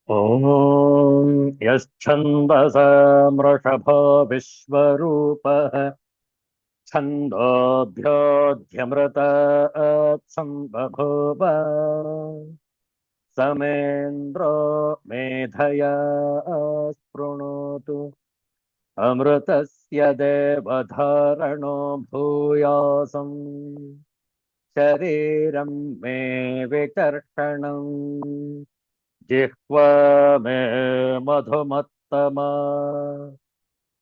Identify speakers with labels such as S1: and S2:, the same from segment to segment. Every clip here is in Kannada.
S1: ॐ यश्छन्दसामृषभो विश्वरूपः छन्दोऽभ्योऽध्यमृतात् सम्बभूव समेन्द्रो मेधया स्पृणोतु अमृतस्य देवधारणो भूयासम् शरीरं मे विकर्षणम् जिह्वा मे मधुमत्तमा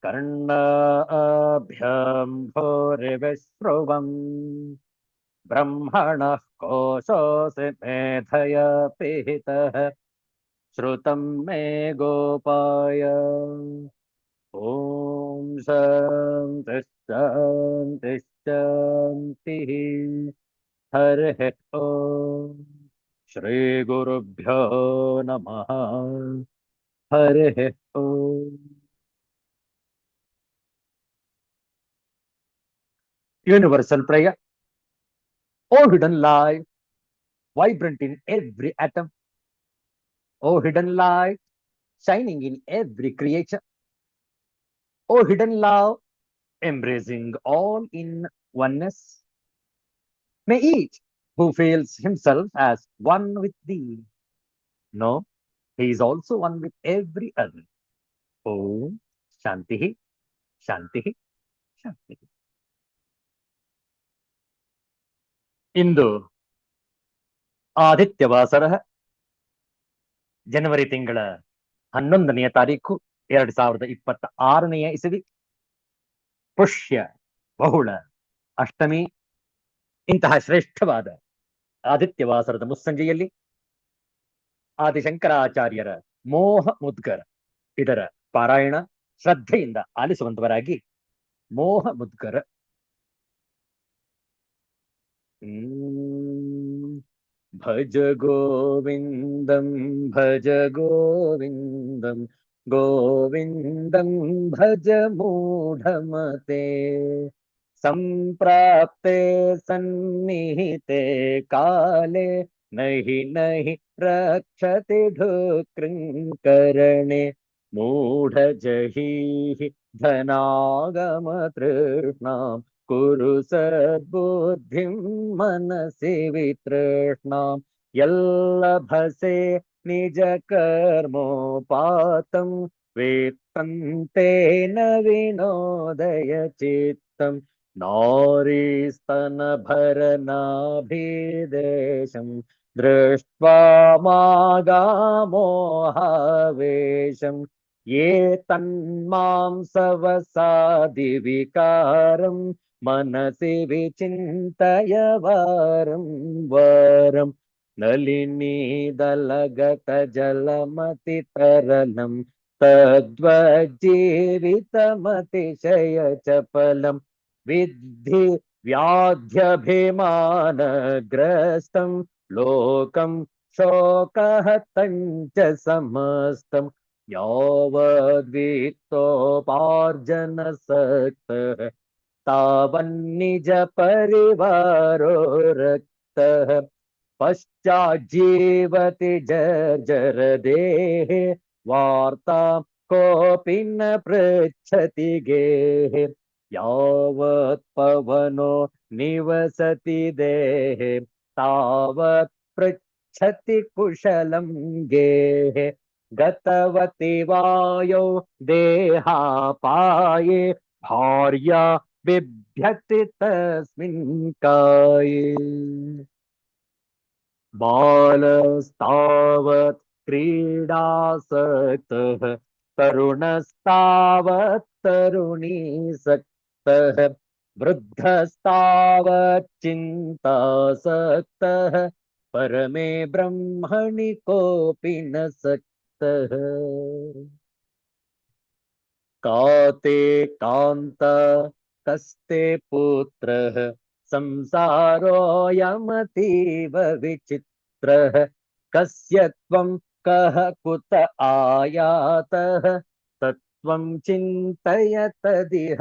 S1: कर्णाभ्यां भूरिविश्रुवम् ब्रह्मणः कोशोऽसि मेधया पिहितः श्रुतं मे गोपाय ॐ शान्तिः शान्तिः शान्तिः हरिः ॐ श्रीगुरुभ्यो नमः हरिः ॐ Universal prayer. O hidden light, vibrant in every atom. O hidden light, shining in every creature. O hidden love, embracing all in oneness. May each who feels himself as one with thee know he is also one with every other. Om Shanti Shanti Shanti. ಇಂದು ಆದಿತ್ಯವಾಸರ ಜನವರಿ ತಿಂಗಳ 11ನೆಯ ತಾರೀಕು 2026ನೇ ಇಸವಿ ಪುಷ್ಯ ಬಹುಳ ಅಷ್ಟಮಿ. ಇಂತಹ ಶ್ರೇಷ್ಠವಾದ ಆದಿತ್ಯವಾಸರದ ಮುಸ್ಸಂಜೆಯಲ್ಲಿ ಆದಿಶಂಕರಾಚಾರ್ಯರ ಮೋಹ ಮುದ್ಗರ ಇದರ ಪಾರಾಯಣ ಶ್ರದ್ಧೆಯಿಂದ ಆಲಿಸುವಂತವರಾಗಿ ಮೋಹ ಮುದ್ಗರ. ಭಜ ಗೋವಿಂದಂ ಭಜ ಗೋವಿಂದಂ ಗೋವಿಂದಂ ಭಜ ಮೂಢಮತೆ ಸಂಪ್ರಾಪ್ತೆ ಸನ್ನಿಹಿತೆ ಕಾಲೇ ನಹಿ ನಹಿ ರಕ್ಷತಿ ಢುಕೃಂಕರಣೆ ಮೂಢ ಜಹೀಹಿ ಧನಾಗಮ ತೃಷ್ಣಾಂ ಕುರು ಸದ್ಬುದ್ಧಿಂ ಮನಸಿ ವಿತೃಷ್ಣಾಂ ಯಲ್ಲಭಸೆ ನಿಜ ಕರ್ಮೋಪಾತಂ ವೇತ್ತಂತೇನ ವಿನೋದಯ ಚಿತ್ತಂ ನಾರೀಸ್ತನ ಭರನಾಭಿದೇಶಂ ದೃಷ್ಟ್ವಾ ಮಾಗಾಮೋಹಾವೇಶಂ ಯೇ ತನ್ಮಾಂಸವಸಾದಿ ವಿಕಾರಂ मनसि विचिन्तय वारं वारं नलिनीदलगत जलमतितरलं तद्वज्जीवितमतिशयचपलं विद्धि व्याध्यभिमानग्रस्तं लोकं शोकहतं च समस्तं यावद्वित्तोपार्जनसक्तः तावन्निज परिवारो रक्तः पश्चाज्जीवति जर्जर देहे वार्तां कोऽपि न पृच्छति गेहे यावत् पवनो निवसति देहे तावत् पृच्छति कुशलं गेहे गतवति वायो देहापाये भार्या बिभ्यति तस्मिन् काये बालस्तावत् क्रीडासक्तः तरुणस्तावत् तरुणीसक्तः वृद्धस्तावत् चिन्तासक्तः परमे ब्रह्मणि कोऽपि न सक्तः काते कान्ता कस्ते पुत्रः संसारोऽयमतीव विचित्रः कस्य त्वं कः कुत आयातः तत्त्वं चिन्तय तदिह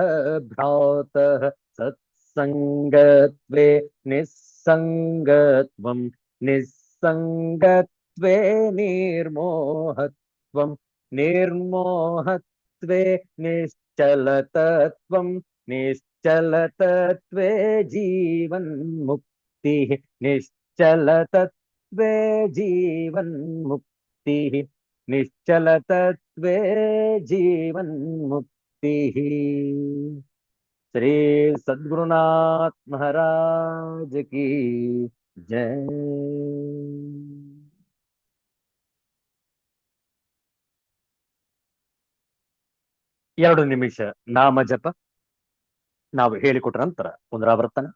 S1: भ्रातः सत्सङ्गत्वे निस्सङ्गत्वं निस्सङ्गत्वे निर्मोहत्वे निर्मोहत्वं निर्मोहत्वे निश्चलतत्वं निश्चलतत्वे जीवन्मुक्तिः निश्चलतत्वे जीवन्मुक्तिः निश्चलतत्वे जीवन्मुक्तिः। श्री सद्गुरुनाथ महाराज की जय। 2 ನಿಮಿಷ ನಾಮ ಜಪ ನಾವು ಹೇಳಿಕೊಟ್ಟ ನಂತರ ಪುನರಾವರ್ತನ.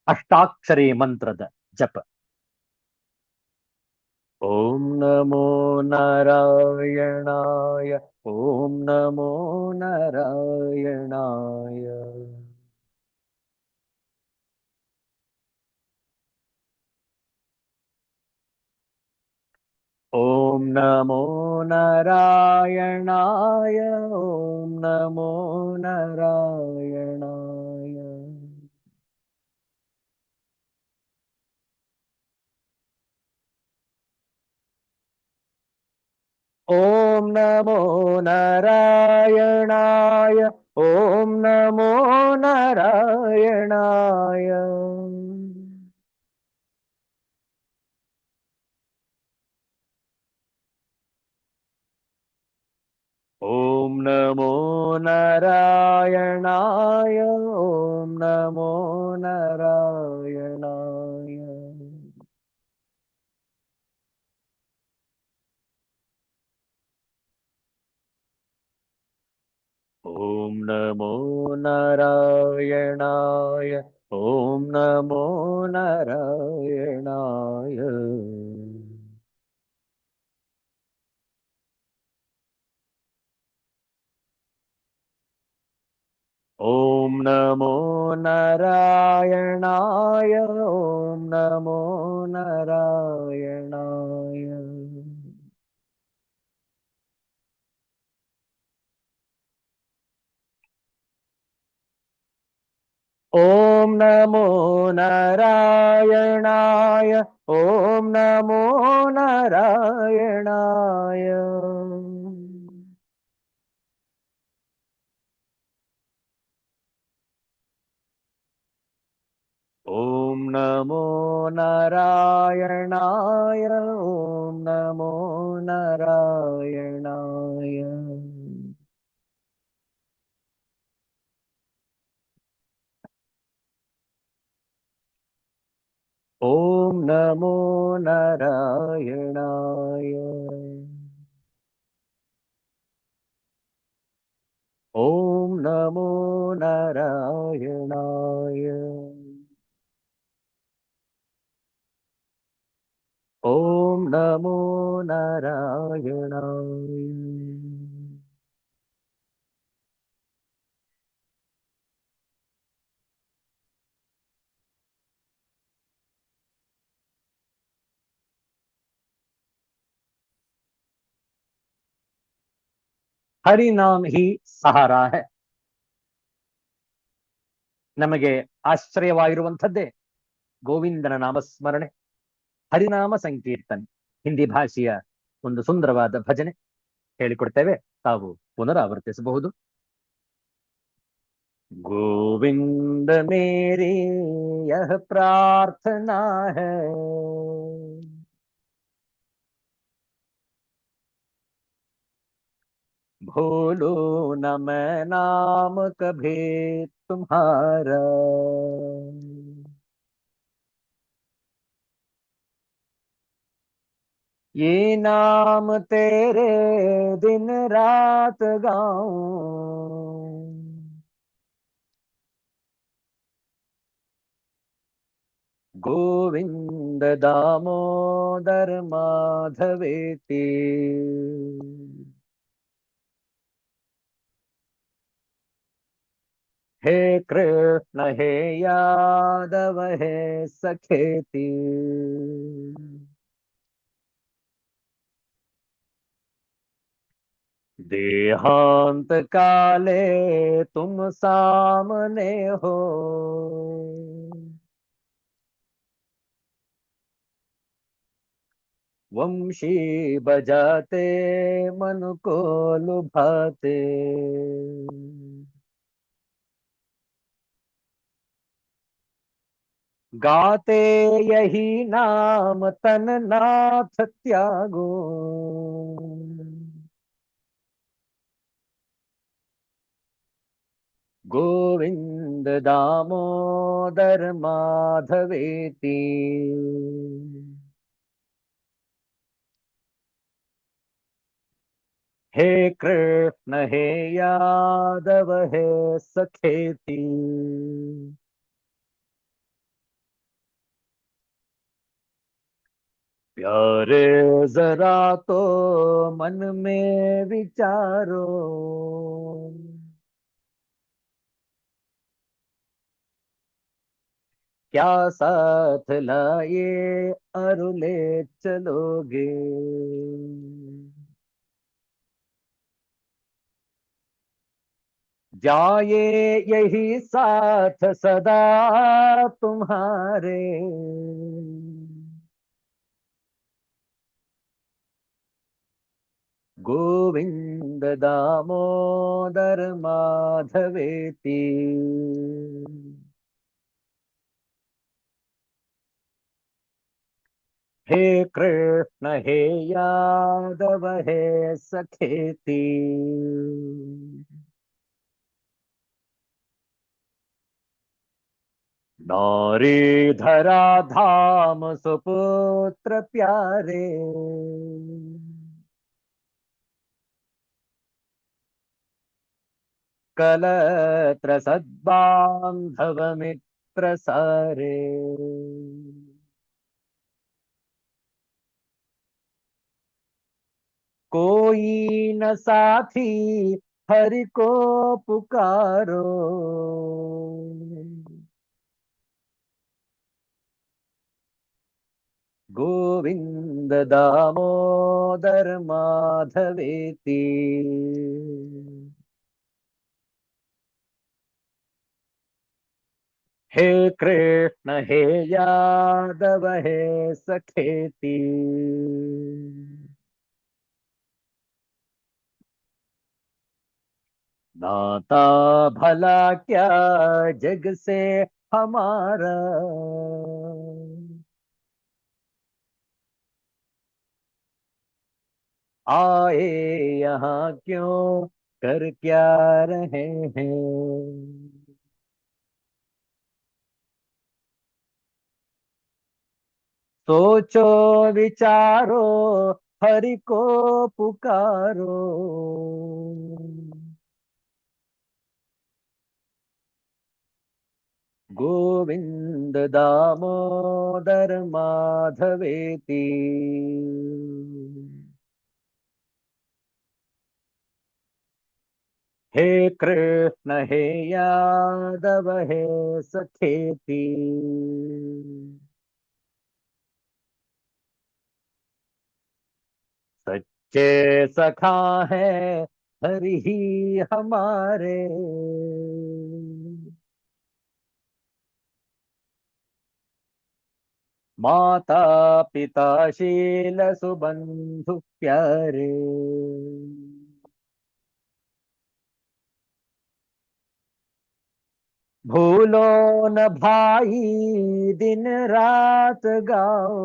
S1: ಅಷ್ಟಾಕ್ಷರಿ ಮಂತ್ರದ ಜಪ. ಓಂ ನಮೋ ನಾರಾಯಣಾಯ ಓಂ ನಮೋ ನಾರಾಯಣಾಯ. ಓಂ ನಮೋ ನಾರಾಯಣಾಯ ಓಂ ನಮೋ ನಾರಾಯಣಾಯ. ಓಂ ನಮೋ ನಾರಾಯಣಾಯ ಓಂ ನಮೋ ನಾರಾಯಣಾಯ. ಓಂ ನಮೋ ನಾರಾಯಣಾಯ ಓಂ ನಮೋ ನಾರಾಯಣಾಯ. ಓಂ ನಮೋ ನಾರಾಯಣಾಯ ಓಂ ನಮೋ ನಾರಾಯಣಾಯ. ಓಂ ನಮೋ ನಾರಾಯಣಾಯ ಓಂ ನಮೋ ನಾರಾಯಣಾಯ. ಓಂ ನಮೋ ನಾರಾಯಣಾಯ ಓಂ ನಮೋ ನಾರಾಯಣಾಯ. ಓಂ ನಮೋ ನಾರಾಯಣಾಯ ಓಂ ನಮೋ ನಾರಾಯಣಾಯ. ಓಂ ನಮೋ ನಾರಾಯಣಾಯ. ಓಂ ನಮೋ ನಾರಾಯಣಾಯ. ಓಂ ನಮೋ ನಾರಾಯಣಾಯ. ಹರಿ ನಾಮ್ ಹಿ ಸಹಾರಾ है. ನಮಗೆ ಆಶ್ರಯವಾಗಿರುವಂಥದ್ದೇ ಗೋವಿಂದನ ನಾಮಸ್ಮರಣೆ, ಹರಿನಾಮ ಸಂಕೀರ್ತನೆ. ಹಿಂದಿ ಭಾಷೆಯ ಒಂದು ಸುಂದರವಾದ ಭಜನೆ ಹೇಳಿಕೊಡ್ತೇವೆ, ತಾವು ಪುನರಾವರ್ತಿಸಬಹುದು. ಗೋವಿಂದ ಮೇರಿ ಯಹ ಪ್ರಾರ್ಥನಾ ಹೈ, भूलो न मैं नाम कभी तुम्हारा. ये नाम तेरे दिन रात गाऊं, गोविंद दामोदर माधवेति. हे कृष्ण हे यादव हे सखेति. देहांत काले तुम सामने हो, वंशी बजाते मन को लुभाते। गाते यही नाम तन नाथ त्यागो। गोविंद दामोदर माधवेति। हे कृष्ण हे यादव हे सखेति। प्यारे जरा तो मन में विचारो। क्या साथ लाए और ले चलोगे। जाए यही साथ सदा तुम्हारे। गोविंद दामोदर माधवेति। हे कृष्ण हे यादव हे सखेति। नारी धरा धाम सुपुत्र प्यारे। कलत्र सद्बांधव मित्र सारे। कोई न साथी हरि को पुकारो। गोविंद दामोदर माधवेति। हे कृष्ण हे यादव हे सखेति। नाता भला क्या जग से हमारा। आए यहाँ क्यों कर क्या रहे हैं। सोचो विचारो हरि को पुकारो। गोविंद दामोदर माधवेति। हे कृष्ण हे यादव हे सखेति। सच्चे सखा है हरि ही हमारे। माता पिता शील सुबंधु प्यारे। भूलो न भाई दिन रात गाओ।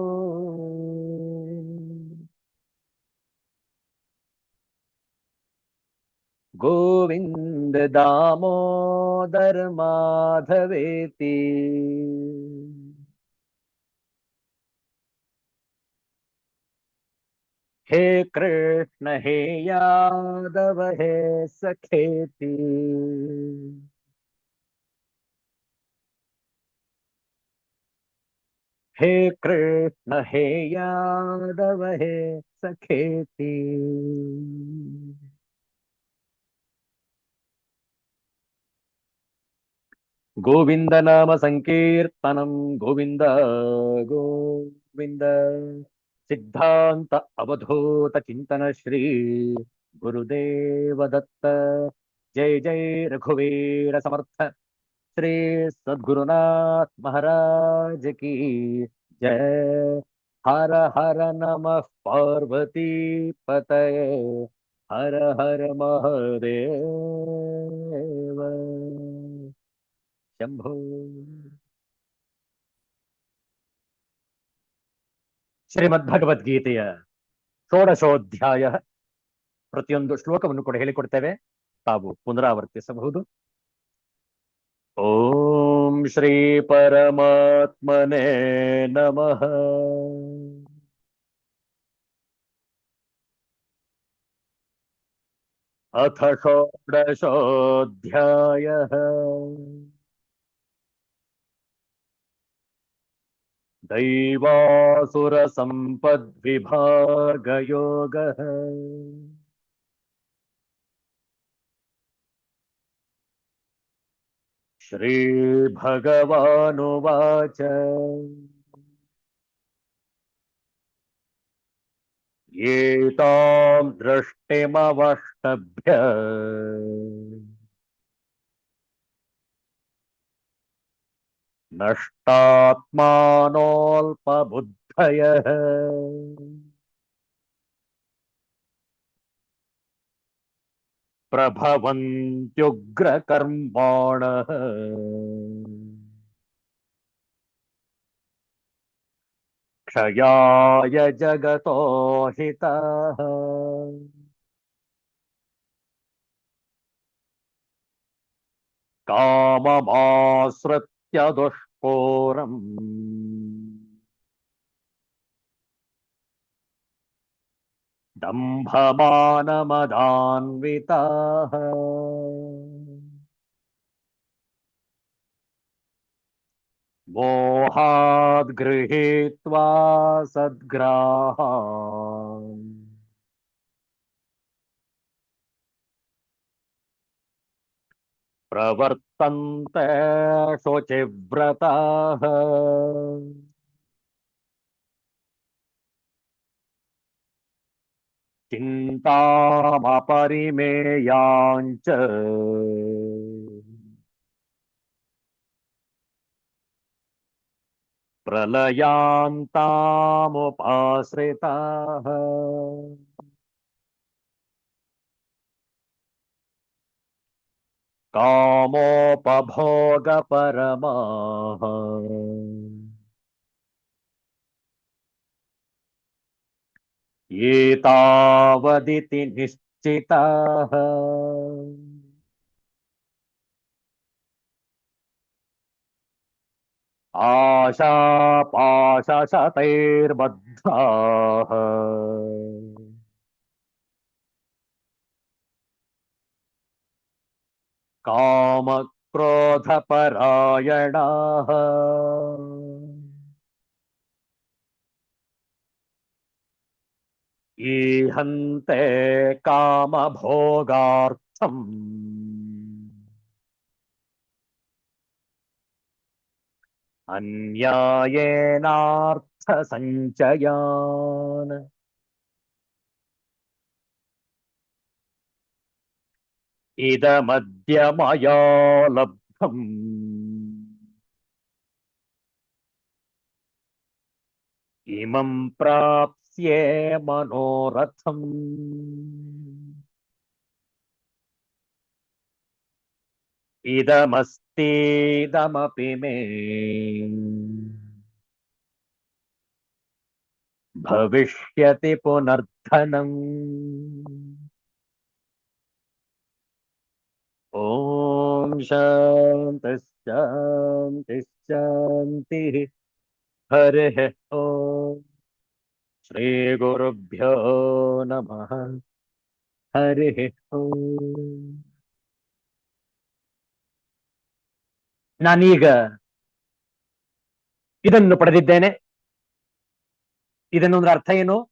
S1: गोविंद दामोदर माधवेति। हे कृष्ण हे यादव हे सखेति। हे कृष्ण हे यादव हे सखेति। गोविंद नाम संकीर्तनम। गोविंद गोविंद। सिद्धांत अवधूत चिंतन श्री गुरुदेव दत्त। जय जय रघुवीर समर्थ श्री सद्गुरुनाथ महाराज की जय। ಹರ ಹರ ನಮಃ ಪಾರ್ವತಿ ಪತಯೇ ಹರ ಹರ ಮಹದೇವ ಶಂಭೋ. ಶ್ರೀಮದ್ ಭಗವದ್ಗೀತೆಯ ಷೋಡಶೋಧ್ಯಾಯ ಪ್ರತಿಯೊಂದು ಶ್ಲೋಕವನ್ನು ಕೂಡ ಹೇಳಿಕೊಡ್ತೇವೆ, ತಾವು ಪುನರಾವರ್ತಿಸಬಹುದು. ಓಂ ಶ್ರೀ ಪರಮಾತ್ಮನೇ ನಮಃ. ಅಥ ಷೋಡಶೋಧ್ಯಾಯಃ ದೈವಾಸುರ ಸಂಪದ್ವಿಭಾಗಯೋಗಃ. ಶ್ರೀ ಭಗವಾನುವಾಚ ಏತಾಂ ದೃಷ್ಟಿಮವಷ್ಟಭ್ಯ ನಷ್ಟಾತ್ಮಾನೋಲ್ಪಬುದ್ಧಯಃ ಪ್ರಭವಂತ್ಯುಗ್ರಕರ್ಮಾಣಃ ಕ್ಷಯಾಯ ಜಗತೋ ಹಿತಃ. ಕಾಮಮಾಶ್ರಿತ್ಯ ದುಷ್ಪೂರಂ ದಂಭಮಾನಮದಾನ್ವಿತಾಃ ಮೋಹಾದ್ ಗೃಹೀತ್ವಾ ಸದ್ಗ್ರಾಹಾನ್ ಪ್ರವರ್ತಂತೆ ಶುಚಿವ್ರತಾಃ. ಚಿಂತಾಮಪರಿಮೇಯಾಂಚ ಪ್ರಲಯಾಂತಾಮುಪಾಶ್ರಿತಾಃ. ಕಾಮೋಪಭೋಗಪರಮಾಃ ಏತಾವದಿತಿ ನಿಶ್ಚಿತಾಃ. ಆಶಾಪಾಶಶತೈರ್ಬದ್ಧಾಃ ಕಾಮಕ್ರೋಧಪರಾಯಣಾಃ ಈಹಂತೆ ಕಾಮಭೋಗಾರ್ಥಂ ಅನ್ಯಾಯೇನಾರ್ಥಸಂಚಯಾನ್. ಇದಮದ್ಯ ಮಯಾ ಲಬ್ಧಂ ಇಮಂ ಪ್ರಾಪ್ಸ್ಯೆ ಮನೋರಥಂ. ಇದಮಸ್ತೀದಮಪಿ ಮೇ ಭವಿಷ್ಯತಿ ಪುನರ್ಧನಂ. ಓಂ ಶಾಂತಿ ಶಾಂತಿ ಶಾಂತಿ. ಹರಿಃ ಓಂ. ಶ್ರೀ ಗುರುಭ್ಯೋ ನಮಃ. ಹರಿಃ ಓಂ. ನಾನೀಗ ಇದನ್ನು ಪಡೆದಿದ್ದೇನೆ. ಇದನ್ನೊಂದು ಅರ್ಥ ಏನು?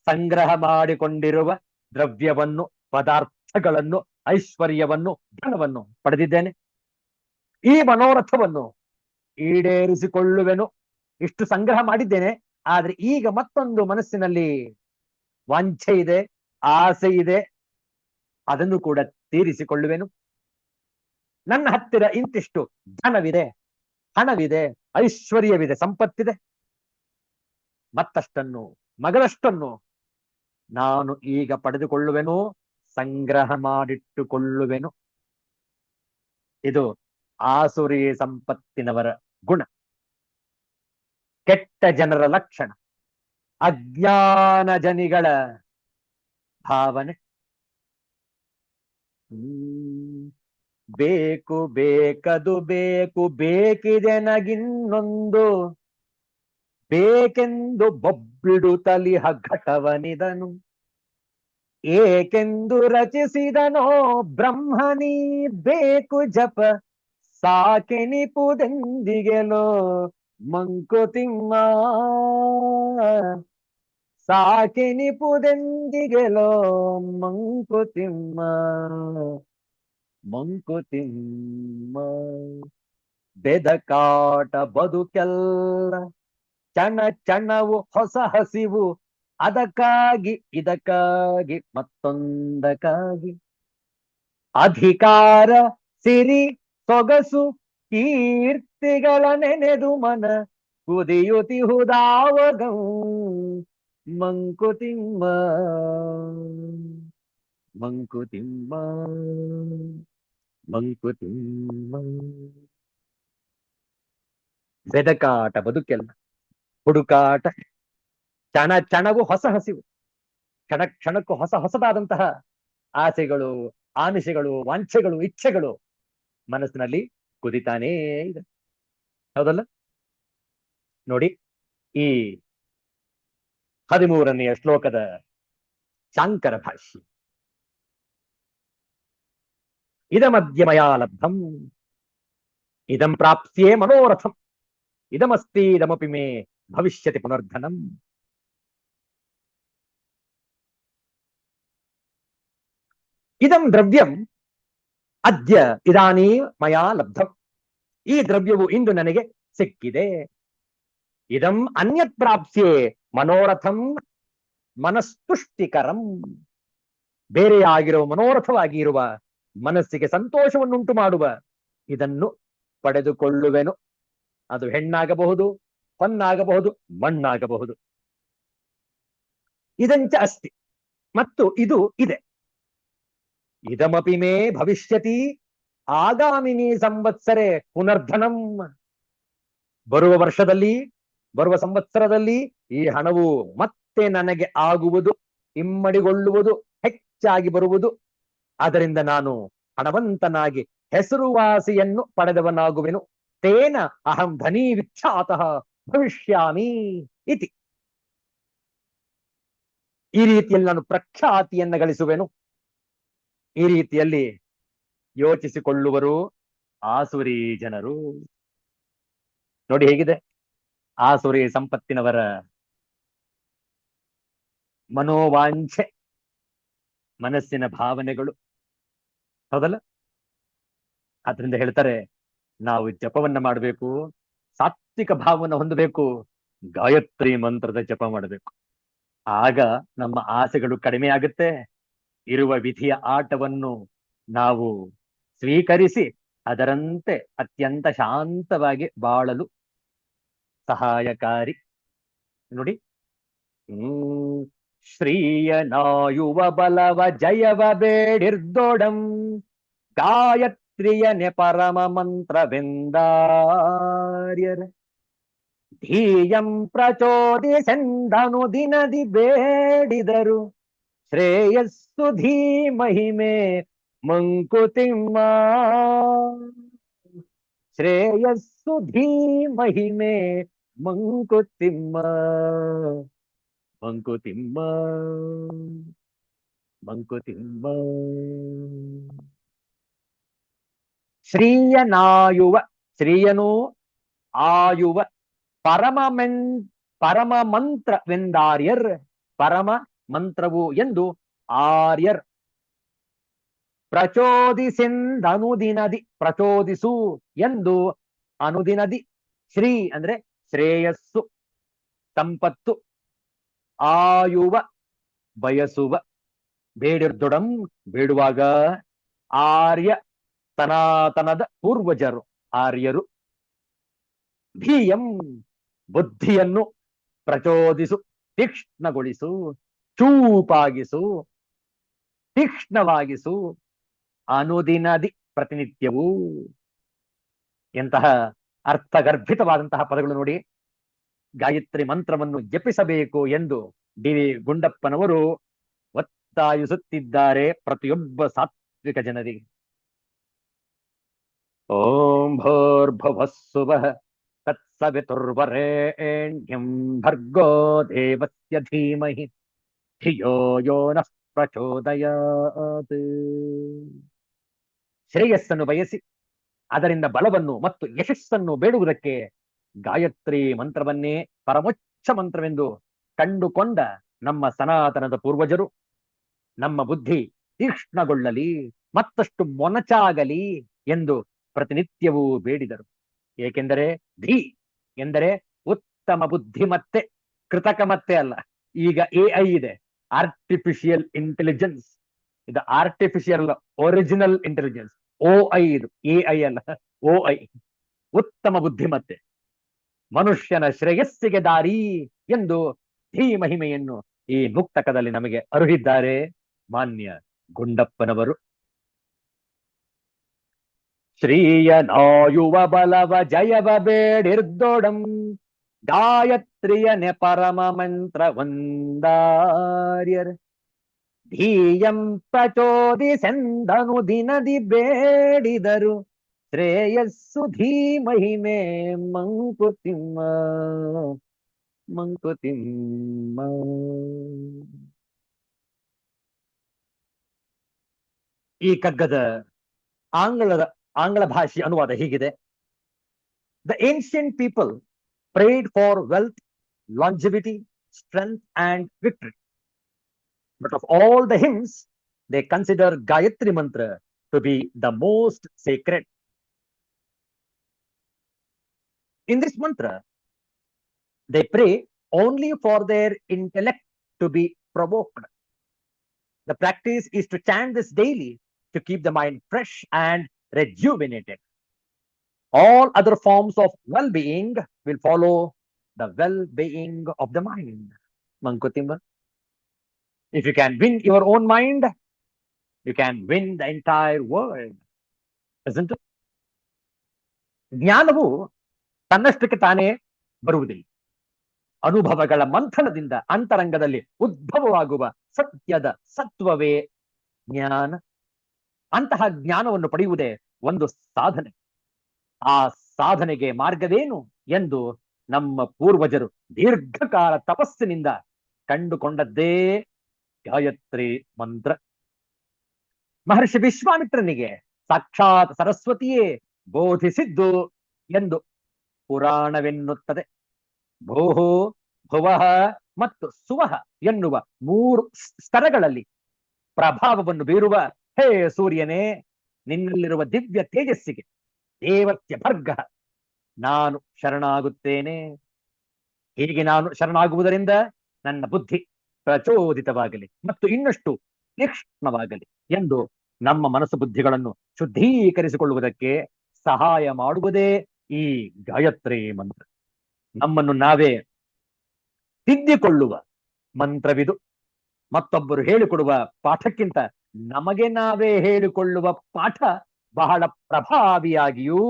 S1: ಸಂಗ್ರಹ ಮಾಡಿಕೊಂಡಿರುವ ದ್ರವ್ಯವನ್ನು, ಪದಾರ್ಥಗಳನ್ನು, ಐಶ್ವರ್ಯವನ್ನು, ಧನವನ್ನು ಪಡೆದಿದ್ದೇನೆ. ಈ ಮನೋರಥವನ್ನು ಈಡೇರಿಸಿಕೊಳ್ಳುವೆನು. ಇಷ್ಟು ಸಂಗ್ರಹ ಮಾಡಿದ್ದೇನೆ. ಆದ್ರೆ ಈಗ ಮತ್ತೊಂದು ಮನಸ್ಸಿನಲ್ಲಿ ವಾಂಛೆ ಇದೆ, ಆಸೆ ಇದೆ. ಅದನ್ನು ಕೂಡ ತೀರಿಸಿಕೊಳ್ಳುವೆನು. ನನ್ನ ಹತ್ತಿರ ಇಂತಿಷ್ಟು ಧನವಿದೆ, ಹಣವಿದೆ, ಐಶ್ವರ್ಯವಿದೆ, ಸಂಪತ್ತಿದೆ. ಮತ್ತಷ್ಟನ್ನು ಮಗಳಷ್ಟನ್ನು ನಾನು ಈಗ ಪಡೆದುಕೊಳ್ಳುವೆನು, ಸಂಗ್ರಹ ಮಾಡಿಟ್ಟುಕೊಳ್ಳುವೆನು. ಇದು ಆಸುರಿ ಸಂಪತ್ತಿನವರ ಗುಣ, ಕೆಟ್ಟ ಜನರ ಲಕ್ಷಣ, ಅಜ್ಞಾನ ಜನಿಗಳ ಭಾವನೆ. ಬೇಕು ಬೇಕದು ಬೇಕು, ಬೇಕಿದೆ ನಗಿನ್ನೊಂದು, ಬೇಕೆಂದು ಬೊಬ್ಬಿಡುತ್ತಲಿಹ ಘಟವನಿದನು, ಏಕೆಂದು ರಚಿಸಿದನೋ ಬ್ರಹ್ಮನಿ ಬೇಕು ಜಪ, ಸಾಕೆನಿಪುದೆಂದಿಗೆಲೋ ಮಂಕುತಿಮ್ಮ, ಸಾಕೆನಿಪುದೆಂದಿಗೆಲೋ ಮಂಕುತಿಮ್ಮ, ಮಂಕುತಿಮ್ಮ. ಬೆದಕಾಟ ಬದುಕೆಲ್ಲ ಚಣ ಚಣವು ಹೊಸ ಹಸಿವು, ಅದಕ್ಕಾಗಿ ಇದಕ್ಕಾಗಿ ಮತ್ತೊಂದಕ್ಕಾಗಿ, ಅಧಿಕಾರ ಸಿರಿ ಸೊಗಸು ಕೀರ್ತಿಗಳ ನೆನೆದು ಮನ ಕುದಿಯುತಿಹುದಾವಗಂ ಮಂಕುತಿಮ್ಮ, ಮಂಕುತಿಮ್ಮ, ಮಂಕುತಿಮ್ಮ. ಬೆದಕಾಟ ಬದುಕೆಲ್ಲ, ಹುಡುಕಾಟ, ಕ್ಷಣ ಕ್ಷಣವು ಹೊಸ ಹಸಿವು, ಕ್ಷಣ ಕ್ಷಣಕ್ಕೂ ಹೊಸ ಹೊಸದಾದಂತಹ ಆಸೆಗಳು, ಆಮಿಷಗಳು, ವಾಂಛೆಗಳು, ಇಚ್ಛೆಗಳು ಮನಸ್ಸಿನಲ್ಲಿ ಕುದಿತಾನೇ ಇದೆ. ಹೌದಲ್ಲ? ನೋಡಿ, ಈ 13ನೆಯ ಶ್ಲೋಕದ ಶಾಂಕರ ಭಾಷ್ಯ. ಇದಮದ್ಯಮಯಾ ಲಬ್ಧಂ ಇದಂ ಪ್ರಾಪ್ಸ್ಯೇ ಮನೋರಥಂ, ಇದಮಸ್ತಿ ಇದಮಪಿ ಮೇ ಭವಿಷ್ಯತಿ ಪುನರ್ಧನಂ. ಇದಂ ದ್ರವ್ಯಂ ಅದ್ಯ ಇದಾನೀ ಮಯಾ ಲಬ್ಧಂ, ಈ ದ್ರವ್ಯವು ಇಂದು ನನಗೆ ಸಿಕ್ಕಿದೆ. ಇದಂ ಅನ್ಯತ್ ಪ್ರಾಪ್ಸ್ಯೇ ಮನೋರಥಂ ಮನಸ್ತುಷ್ಟಿಕರಂ, ಬೇರೆಯಾಗಿರುವ ಮನೋರಥವಾಗಿ ಇರುವ ಮನಸ್ಸಿಗೆ ಸಂತೋಷವನ್ನುಂಟು ಮಾಡುವ ಇದನ್ನು ಪಡೆದುಕೊಳ್ಳುವೆನು. ಅದು ಹೆಣ್ಣಾಗಬಹುದು, ಹೊನ್ನಾಗಬಹುದು, ಮಣ್ಣಾಗಬಹುದು. ಇದಂಚ ಅಸ್ತಿ, ಮತ್ತು ಇದು ಇದೆ. ಇದಮಪಿ ಮೇ ಭವಿಷ್ಯತಿ ಆಗಾಮಿನಿ ಸಂವತ್ಸರೆ ಪುನರ್ಧನಂ, ಬರುವ ವರ್ಷದಲ್ಲಿ, ಬರುವ ಸಂವತ್ಸರದಲ್ಲಿ ಈ ಹಣವು ಮತ್ತೆ ನನಗೆ ಆಗುವುದು, ಇಮ್ಮಡಿಗೊಳ್ಳುವುದು, ಹೆಚ್ಚಾಗಿ ಬರುವುದು. ಅದರಿಂದ ನಾನು ಹಣವಂತನಾಗಿ ಹೆಸರುವಾಸಿಯನ್ನು ಪಡೆದವನಾಗುವೆನು. ತೇನ ಅಹಂ ಧನೀ ವಿಖ್ಯಾತಃ ಭವಿಷ್ಯಾಮಿ ಇತಿ. ಈ ರೀತಿಯಲ್ಲಿ ನಾನು ಪ್ರಖ್ಯಾತಿಯನ್ನು ಗಳಿಸುವೆನು. ಈ ರೀತಿಯಲ್ಲಿ ಯೋಚಿಸಿಕೊಳ್ಳುವರು ಆಸುರಿ ಜನರು. ನೋಡಿ ಹೇಗಿದೆ ಆಸುರಿ ಸಂಪತ್ತಿನವರ ಮನೋವಾಂಛೆ, ಮನಸ್ಸಿನ ಭಾವನೆಗಳು. ಹೌದಲ್ಲ? ಆದ್ರಿಂದ ಹೇಳ್ತಾರೆ, ನಾವು ಜಪವನ್ನ ಮಾಡಬೇಕು, ಸಾತ್ವಿಕ ಭಾವವನ್ನು ಹೊಂದಬೇಕು, ಗಾಯತ್ರಿ ಮಂತ್ರದ ಜಪ ಮಾಡಬೇಕು. ಆಗ ನಮ್ಮ ಆಸೆಗಳು ಕಡಿಮೆ ಆಗುತ್ತೆ. ಇರುವ ವಿಧಿಯ ಆಟವನ್ನು ನಾವು ಸ್ವೀಕರಿಸಿ ಅದರಂತೆ ಅತ್ಯಂತ ಶಾಂತವಾಗಿ ಬಾಳಲು ಸಹಾಯಕಾರಿ. ನೋಡಿ, ಶ್ರೀಯ ನಾಯುವ ಬಲವ ಜಯವ ಬೇಡಿರ್ದೊಡಂ, ಗಾಯತ್ರಿಯನೆ ಪರಮ ಮಂತ್ರವೆಂದಾರ್ಯರ, ಧೀಯಂ ಪ್ರಚೋದಿಸೆಂದನು ದಿನದಿ ಬೇಡಿದರು, ಶ್ರೇಯಸ್ಸು ಧೀಮಹಿಮೆ ಮಂಕುತಿಮ್ಮ, ಶ್ರೇಯಸ್ಸು ಧೀಮಹಿಮೆ ಮಂಕುತಿಮ್ಮ, ಮಂಕುತಿಮ್ಮ, ಮಂಕುತಿಮ್ಮ. ಶ್ರೀಯನಾಯುವ, ಶ್ರೀಯನು ಆಯುವ, ಪರಮ ಮಂತ್ರವೆಂದಾರ್ಯರ್, ಪರಮ ಮಂತ್ರವು ಎಂದು ಆರ್ಯರ್. ಪ್ರಚೋದಿಸೆಂದನುದಿನದಿ, ಪ್ರಚೋದಿಸು ಎಂದು ಅನುದಿನದಿ. ಶ್ರೀ ಅಂದ್ರೆ ಶ್ರೇಯಸ್ಸು, ಸಂಪತ್ತು, ಆಯುವ ಬಯಸುವ, ಬೇಡಿರ್ದೊಡಂ ಬೇಡುವಾಗ, ಆರ್ಯ ಸನಾತನದ ಪೂರ್ವಜರು ಆರ್ಯರು, ಧೀಯಂ ಬುದ್ಧಿಯನ್ನು, ಪ್ರಚೋದಿಸು, ತೀಕ್ಷ್ಣಗೊಳಿಸು, ಚೂಪಾಗಿಸು, ತೀಕ್ಷ್ಣವಾಗಿಸು, ಅನುದಿನದಿ ಪ್ರತಿನಿತ್ಯವೂ. ಎಂತಹ ಅರ್ಥಗರ್ಭಿತವಾದಂತಹ ಪದಗಳು ನೋಡಿ. ಗಾಯತ್ರಿ ಮಂತ್ರವನ್ನು ಜಪಿಸಬೇಕು ಎಂದು ಡಿ ವಿ ಗುಂಡಪ್ಪನವರು ಒತ್ತಾಯಿಸುತ್ತಿದ್ದಾರೆ ಪ್ರತಿಯೊಬ್ಬ ಸಾತ್ವಿಕ ಜನರಿಗೆ. ಓಂ ಭೂರ್ಭುವಸ್ಸುವಃ ತತ್ಸವಿತುರ್ವರೆಣ್ಯಂ ಭರ್ಗೋ ದೇವಸ್ಯ ಧೀಮಹಿ ಧಿಯೋ ಯೋ ನಃ ಪ್ರಚೋದಯಾತ್. ಶ್ರೇಯಸ್ಸನ್ನು ಬಯಸಿ ಅದರಿಂದ ಬಲವನ್ನು ಮತ್ತು ಯಶಸ್ಸನ್ನು ಬೇಡುವುದಕ್ಕೆ ಗಾಯತ್ರಿ ಮಂತ್ರವನ್ನೇ ಪರಮೋಚ್ಚ ಮಂತ್ರವೆಂದು ಕಂಡುಕೊಂಡ ನಮ್ಮ ಸನಾತನದ ಪೂರ್ವಜರು ನಮ್ಮ ಬುದ್ಧಿ ತೀಕ್ಷ್ಣಗೊಳ್ಳಲಿ, ಮತ್ತಷ್ಟು ಮೊನಚಾಗಲಿ ಎಂದು ಪ್ರತಿನಿತ್ಯವೂ ಬೇಡಿದರು. ಏಕೆಂದರೆ ಧೀ ಎಂದರೆ ಉತ್ತಮ ಬುದ್ಧಿಮತ್ತೆ, ಕೃತಕ ಮತ್ತೆ ಅಲ್ಲ. ಈಗ AI ಇದೆ, ಆರ್ಟಿಫಿಷಿಯಲ್ ಇಂಟೆಲಿಜೆನ್ಸ್. ಇದು ಆರ್ಟಿಫಿಷಿಯಲ್ ಒರಿಜಿನಲ್ ಇಂಟೆಲಿಜೆನ್ಸ್. OI ಇದು, AI ಅಲ್ಲ, OI. ಉತ್ತಮ ಬುದ್ಧಿಮತ್ತೆ, ಮನುಷ್ಯನ ಶ್ರೇಯಸ್ಸಿಗೆ ದಾರಿ ಎಂದು ಧೀ ಮಹಿಮೆಯನ್ನು ಈ ಮುಕ್ತಕದಲ್ಲಿ ನಮಗೆ ಅರುಹಿದ್ದಾರೆ ಮಾನ್ಯ ಗುಂಡಪ್ಪನವರು. ಶ್ರೀಯ ನಾಯುವ ಬಲವ ಜಯವ ಬೇಡಿರ್ದೊಡಂ ಗಾಯತ್ರಿಯನೆ ಪರಮ ಮಂತ್ರ ವಂದಾರ್ಯರ್ ಧೀಯಂ ಪ್ರಚೋದಿಸೆಂದನು ದಿನದಿ ಬೇಡಿದರು ಶ್ರೇಯಸ್ಸು ಧೀ ಮಹಿಮೆ ಮಂಕುತಿಮ್ಮ ಮಂಕುತಿಮ್ಮ. ಈ ಕಗ್ಗದ ಆಂಗ್ಲ ಭಾಷೆ ಅನುವಾದ ಹೀಗಿದೆ. The ancient people prayed for wealth, longevity, strength and victory. But of all the hymns, they consider Gayatri Mantra to be the most sacred. In this mantra, they pray only for their intellect to be provoked. The practice is to chant this daily to keep the mind fresh and rejuvenated. All other forms of well-being will follow the well-being of the mind. Mankutimma. If you can win your own mind, you can win the entire world. Isn't it? ಜ್ಞಾನವು ತನ್ನಷ್ಟಕ್ಕೆ ತಾನೇ ಬರುವುದಿಲ್ಲ. ಅನುಭವಗಳ ಮಂಥನದಿಂದ ಅಂತರಂಗದಲ್ಲಿ ಉದ್ಭವವಾಗುವ ಸತ್ಯದ ಸತ್ವವೇ ಜ್ಞಾನ. ಅಂತಹ ಜ್ಞಾನವನ್ನು ಪಡೆಯುವುದೇ ಒಂದು ಸಾಧನೆ. ಆ ಸಾಧನೆಗೆ ಮಾರ್ಗವೇನು ಎಂದು ನಮ್ಮ ಪೂರ್ವಜರು ದೀರ್ಘಕಾಲ ತಪಸ್ಸಿನಿಂದ ಕಂಡುಕೊಂಡದ್ದೇ ಗಾಯತ್ರಿ ಮಂತ್ರ. ಮಹರ್ಷಿ ವಿಶ್ವಾಮಿತ್ರನಿಗೆ ಸಾಕ್ಷಾತ್ ಸರಸ್ವತಿಯೇ ಬೋಧಿಸಿದ್ದು ಎಂದು ಪುರಾಣವೆನ್ನುತ್ತದೆ. ಭೋಹೋ ಭುವಃ ಮತ್ತು ಸುವಃ ಎನ್ನುವ 3 ಸ್ತರಗಳಲ್ಲಿ ಪ್ರಭಾವವನ್ನು ಬೀರುವ ಹೇ ಸೂರ್ಯನೇ, ನಿನ್ನಲ್ಲಿರುವ ದಿವ್ಯ ತೇಜಸ್ಸಿಗೆ ದೇವತ್ಯ ಭರ್ಗ ನಾನು ಶರಣಾಗುತ್ತೇನೆ. ಹೀಗೆ ನಾನು ಶರಣಾಗುವುದರಿಂದ ನನ್ನ ಬುದ್ಧಿ ಪ್ರಚೋದಿತವಾಗಲಿ ಮತ್ತು ಇನ್ನಷ್ಟು ತೀಕ್ಷ್ಣವಾಗಲಿ ಎಂದು ನಮ್ಮ ಮನಸ್ಸು ಬುದ್ಧಿಗಳನ್ನು ಶುದ್ಧೀಕರಿಸಿಕೊಳ್ಳುವುದಕ್ಕೆ ಸಹಾಯ ಮಾಡುವುದೇ ಈ ಗಾಯತ್ರಿ ಮಂತ್ರ. ನಮ್ಮನ್ನು ನಾವೇ ತಿದ್ದಿಕೊಳ್ಳುವ ಮಂತ್ರವಿದು. ಮತ್ತೊಬ್ಬರು ಹೇಳಿಕೊಡುವ ಪಾಠಕ್ಕಿಂತ ನಮಗೆ ನಾವೇ ಹೇಳಿಕೊಳ್ಳುವ ಪಾಠ ಬಹಳ ಪ್ರಭಾವಿಯಾಗಿಯೂ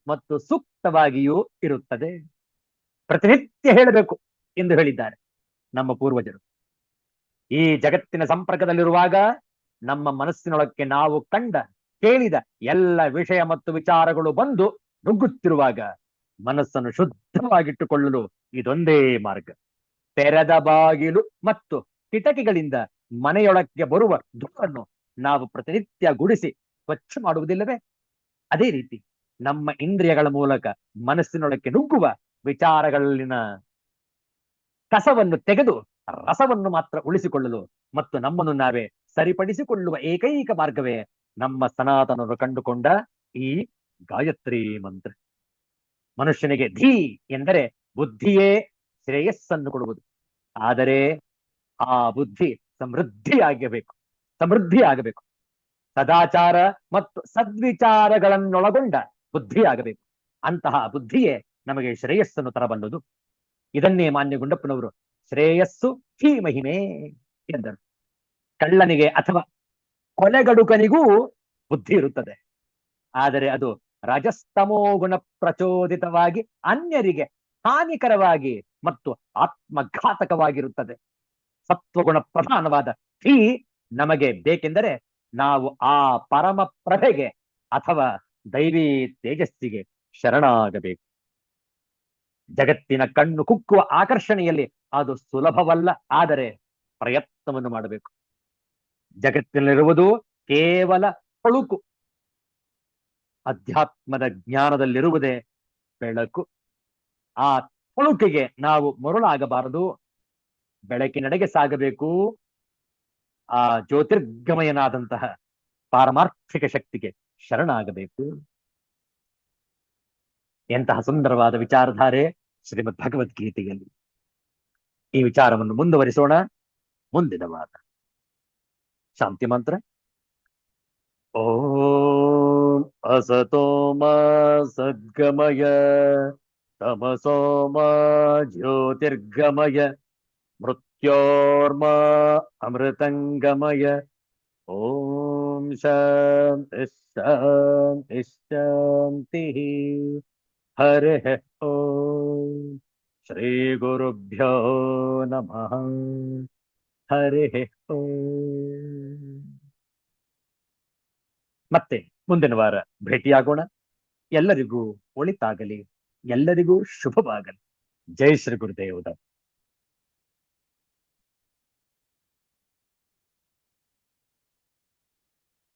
S1: ಮತ್ತು ಸೂಕ್ತವಾಗಿಯೂ ಇರುತ್ತದೆ. ಪ್ರತಿನಿತ್ಯ ಹೇಳಬೇಕು ಎಂದು ಹೇಳಿದ್ದಾರೆ ನಮ್ಮ ಪೂರ್ವಜರು. ಈ ಜಗತ್ತಿನ ಸಂಪರ್ಕದಲ್ಲಿರುವಾಗ ನಮ್ಮ ಮನಸ್ಸಿನೊಳಕ್ಕೆ ನಾವು ಕಂಡ ಕೇಳಿದ ಎಲ್ಲ ವಿಷಯ ಮತ್ತು ವಿಚಾರಗಳು ಬಂದು ನುಗ್ಗುತ್ತಿರುವಾಗ ಮನಸ್ಸನ್ನು ಶುದ್ಧವಾಗಿಟ್ಟುಕೊಳ್ಳಲು ಇದೊಂದೇ ಮಾರ್ಗ. ತೆರೆದ ಬಾಗಿಲು ಮತ್ತು ಕಿಟಕಿಗಳಿಂದ ಮನೆಯೊಳಕ್ಕೆ ಬರುವ ಧೂಳನ್ನು ನಾವು ಪ್ರತಿನಿತ್ಯ ಗುಡಿಸಿ ಸ್ವಚ್ಛ ಮಾಡುವುದಿಲ್ಲವೇ? ಅದೇ ರೀತಿ ನಮ್ಮ ಇಂದ್ರಿಯಗಳ ಮೂಲಕ ಮನಸ್ಸಿನೊಳಕ್ಕೆ ನುಗ್ಗುವ ವಿಚಾರಗಳಲ್ಲಿನ ಕಸವನ್ನು ತೆಗೆದು ರಸವನ್ನು ಮಾತ್ರ ಉಳಿಸಿಕೊಳ್ಳಲು ಮತ್ತು ನಮ್ಮನ್ನು ನಾವೇ ಸರಿಪಡಿಸಿಕೊಳ್ಳುವ ಏಕೈಕ ಮಾರ್ಗವೇ ನಮ್ಮ ಸನಾತನರು ಕಂಡುಕೊಂಡ ಈ ಗಾಯತ್ರಿ ಮಂತ್ರ. ಮನುಷ್ಯನಿಗೆ ಧೀ ಎಂದರೆ ಬುದ್ಧಿಯೇ ಶ್ರೇಯಸ್ಸನ್ನು ಕೊಡುವುದು. ಆದರೆ ಆ ಬುದ್ಧಿ ಸಮೃದ್ಧಿಯಾಗಬೇಕು. ಸದಾಚಾರ ಮತ್ತು ಸದ್ವಿಚಾರಗಳನ್ನೊಳಗೊಂಡ ಬುದ್ಧಿಯಾಗಬೇಕು. ಅಂತಹ ಬುದ್ಧಿಯೇ ನಮಗೆ ಶ್ರೇಯಸ್ಸನ್ನು ತರಬಲ್ಲದು. ಇದನ್ನೇ ಮಾನ್ಯ ಗುಂಡಪ್ಪನವರು ಶ್ರೇಯಸ್ಸು ಹೀ ಮಹಿಮೆ ಎಂದರು. ಕಳ್ಳನಿಗೆ ಅಥವಾ ಕೊಲೆಗಡುಕನಿಗೂ ಬುದ್ಧಿ ಇರುತ್ತದೆ, ಆದರೆ ಅದು ರಜಸ್ತಮೋ ಗುಣ ಪ್ರಚೋದಿತವಾಗಿ ಅನ್ಯರಿಗೆ ಹಾನಿಕರವಾಗಿ ಮತ್ತು ಆತ್ಮಘಾತಕವಾಗಿರುತ್ತದೆ. ಸತ್ವಗುಣ ಪ್ರಧಾನವಾದ ಧೀ ನಮಗೆ ಬೇಕೆಂದರೆ ನಾವು ಆ ಪರಮ ಪ್ರಭೆಗೆ ಅಥವಾ ದೈವಿ ತೇಜಸ್ಸಿಗೆ ಶರಣಾಗಬೇಕು. ಜಗತ್ತಿನ ಕಣ್ಣು ಕುಕ್ಕುವ ಆಕರ್ಷಣೆಯಲ್ಲಿ ಅದು ಸುಲಭವಲ್ಲ, ಆದರೆ ಪ್ರಯತ್ನವನ್ನು ಮಾಡಬೇಕು. ಜಗತ್ತಿನಲ್ಲಿರುವುದು ಕೇವಲ ಪಳುಕು, ಅಧ್ಯಾತ್ಮದ ಜ್ಞಾನದಲ್ಲಿರುವುದೇ ಬೆಳಕು. ಆ ಪಳುಕಿಗೆ ನಾವು ಮರುಳಾಗಬಾರದು, ಬೆಳಕಿನೆಡೆಗೆ ಸಾಗಬೇಕು. ಆ ಜ್ಯೋತಿರ್ಗಮಯನಾದಂತಹ ಪಾರಮಾರ್ಥಿಕ ಶಕ್ತಿಗೆ ಶರಣಾಗಬೇಕು. ಎಂತಹ ಸುಂದರವಾದ ವಿಚಾರಧಾರೆ ಶ್ರೀಮದ್ ಭಗವದ್ಗೀತೆಯಲ್ಲಿ. ಈ ವಿಚಾರವನ್ನು ಮುಂದುವರಿಸೋಣ. ಮುಂದಿನ ವಾರ ಶಾಂತಿ ಮಂತ್ರ. ಓಂ ಅಸತೋ ಮಾ ಸದ್ಗಮಯ ತಮಸೋ ಮಾ ಜ್ಯೋತಿರ್ಗಮಯ ಮೃತ್ಯೋರ್ಮಾ ಅಮೃತಂಗಮಯ. ಓಂ ಶಾಂತಿ ಶಾಂತಿ ಶಾಂತಿ. ಹರಿ ಓಂ. ಶ್ರೀ ಗುರುಭ್ಯೋ ನಮಃ. ಹರಿ ಓಂ. ಮತ್ತೆ ಮುಂದಿನ ವಾರ ಭೇಟಿಯಾಗೋಣ. ಎಲ್ಲರಿಗೂ ಒಳಿತಾಗಲಿ, ಎಲ್ಲರಿಗೂ ಶುಭವಾಗಲಿ. ಜೈ ಶ್ರೀ ಗುರುದೇವ ದತ್ತ.